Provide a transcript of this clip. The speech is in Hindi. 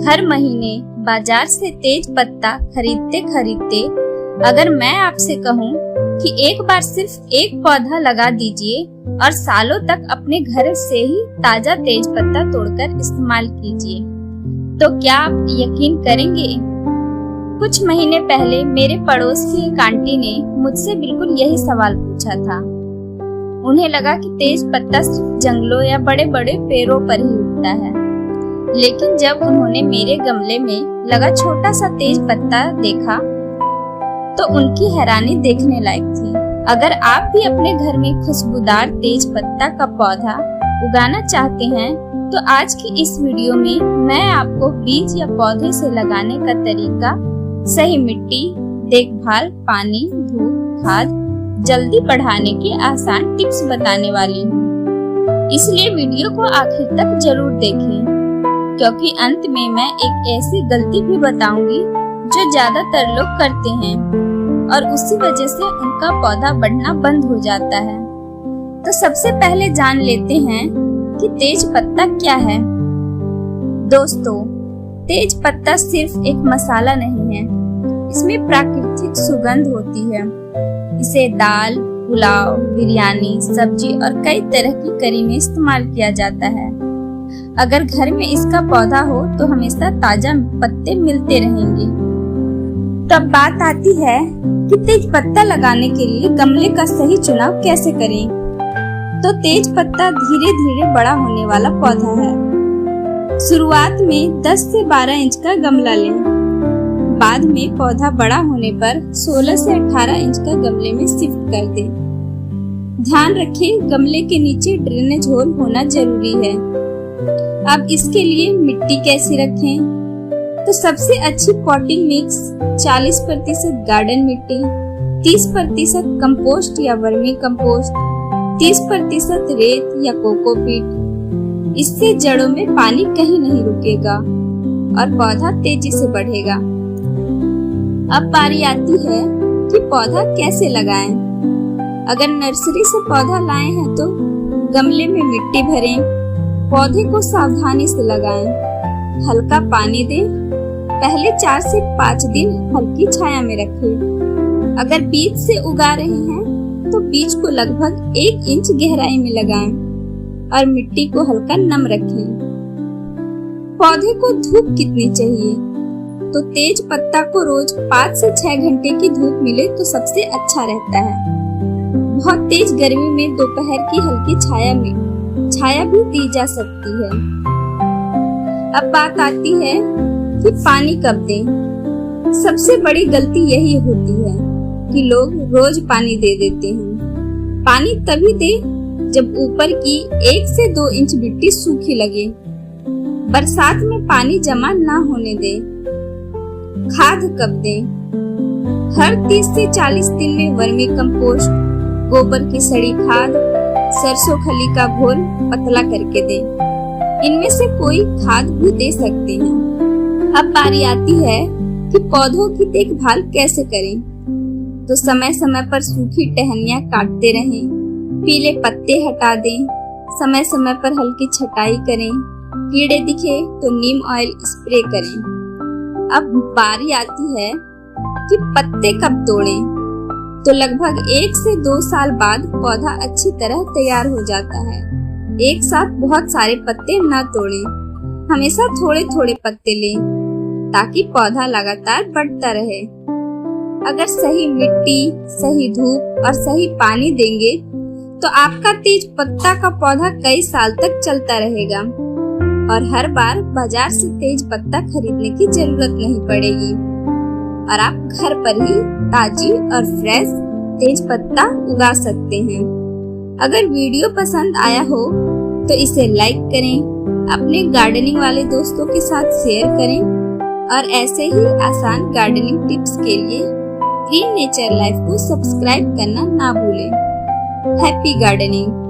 हर महीने बाजार से तेज पत्ता खरीदते खरीदते अगर मैं आपसे कहूँ कि एक बार सिर्फ एक पौधा लगा दीजिए और सालों तक अपने घर से ही ताजा तेज पत्ता तोड़कर इस्तेमाल कीजिए, तो क्या आप यकीन करेंगे? कुछ महीने पहले मेरे पड़ोस की एक आंटी ने मुझसे बिल्कुल यही सवाल पूछा था। उन्हें लगा कि तेज पत्ता सिर्फ जंगलों या बड़े बड़े पेड़ों पर ही उगता है, लेकिन जब उन्होंने मेरे गमले में लगा छोटा सा तेज पत्ता देखा तो उनकी हैरानी देखने लायक थी। अगर आप भी अपने घर में खुशबूदार तेज पत्ता का पौधा उगाना चाहते हैं तो आज की इस वीडियो में मैं आपको बीज या पौधे से लगाने का तरीका, सही मिट्टी, देखभाल, पानी, धूप, खाद जल्दी बढ़ाने के आसान टिप्स बताने वाली हूँ। इसलिए वीडियो को आखिर तक जरूर देखें, क्योंकि अंत में मैं एक ऐसी गलती भी बताऊंगी जो ज्यादातर लोग करते हैं और उसी वजह से उनका पौधा बढ़ना बंद हो जाता है। तो सबसे पहले जान लेते हैं कि तेज पत्ता क्या है। दोस्तों, तेज पत्ता सिर्फ एक मसाला नहीं है, इसमें प्राकृतिक सुगंध होती है। इसे दाल, पुलाव, बिरयानी, सब्जी और कई तरह की करी में इस्तेमाल किया जाता है। अगर घर में इसका पौधा हो तो हमेशा ताजा पत्ते मिलते रहेंगे। तब बात आती है कि तेज पत्ता लगाने के लिए गमले का सही चुनाव कैसे करें। तो तेज पत्ता धीरे धीरे बड़ा होने वाला पौधा है। शुरुआत में 10 से 12 इंच का गमला लें। बाद में पौधा बड़ा होने पर 16 से 18 इंच का गमले में शिफ्ट कर दें। ध्यान रखें, गमले के नीचे ड्रेनेज होल होना जरूरी है। अब इसके लिए मिट्टी कैसी रखें? तो सबसे अच्छी पॉटिंग मिक्स 40% गार्डन मिट्टी, 30% कंपोस्ट या वर्मी कंपोस्ट, 30% रेत या कोकोपीट। इससे जड़ों में पानी कहीं नहीं रुकेगा और पौधा तेजी से बढ़ेगा। अब बारी आती है कि पौधा कैसे लगाएं। अगर नर्सरी से पौधा लाए हैं तो गमले में मिट्टी भरें, पौधे को सावधानी से लगाएं, हल्का पानी दें। पहले 4 से 5 दिन हल्की छाया में रखें। अगर बीज से उगा रहे हैं तो बीज को लगभग 1 इंच गहराई में लगाएं और मिट्टी को हल्का नम रखें। पौधे को धूप कितनी चाहिए? तो तेज पत्ता को रोज 5 से 6 घंटे की धूप मिले तो सबसे अच्छा रहता है। बहुत तेज गर्मी में दोपहर की हल्की छाया भी दी जा सकती है। अब बात आती है कि पानी कब दें। सबसे बड़ी गलती यही होती है कि लोग रोज पानी दे देते हैं। पानी तभी दें जब ऊपर की 1 से 2 इंच मिट्टी सूखी लगे। बरसात में पानी जमा ना होने दें। खाद कब दें? हर 30 से 40 दिन में वर्मी कंपोस्ट, गोबर की सड़ी खाद, सरसों खली का घोल पतला करके दें। इनमें से कोई खाद भी दे सकते हैं। अब बारी आती है कि पौधों की देखभाल कैसे करें। तो समय समय पर सूखी टहनियां काटते रहें, पीले पत्ते हटा दें, समय समय पर हल्की छटाई करें, कीड़े दिखे तो नीम ऑयल स्प्रे करें। अब बारी आती है कि पत्ते कब तोड़ें। तो लगभग 1 से 2 साल बाद पौधा अच्छी तरह तैयार हो जाता है। एक साथ बहुत सारे पत्ते न तोड़ें, हमेशा थोड़े थोड़े पत्ते लें ताकि पौधा लगातार बढ़ता रहे। अगर सही मिट्टी, सही धूप और सही पानी देंगे तो आपका तेज पत्ता का पौधा कई साल तक चलता रहेगा और हर बार बाजार से तेज पत्ता खरीदने की जरूरत नहीं पड़ेगी और आप घर पर ही ताजी और फ्रेश तेज पत्ता उगा सकते हैं। अगर वीडियो पसंद आया हो तो इसे लाइक करें, अपने गार्डनिंग वाले दोस्तों के साथ शेयर करें और ऐसे ही आसान गार्डनिंग टिप्स के लिए ग्रीन नेचर लाइफ को सब्सक्राइब करना ना भूलें। Happy gardening.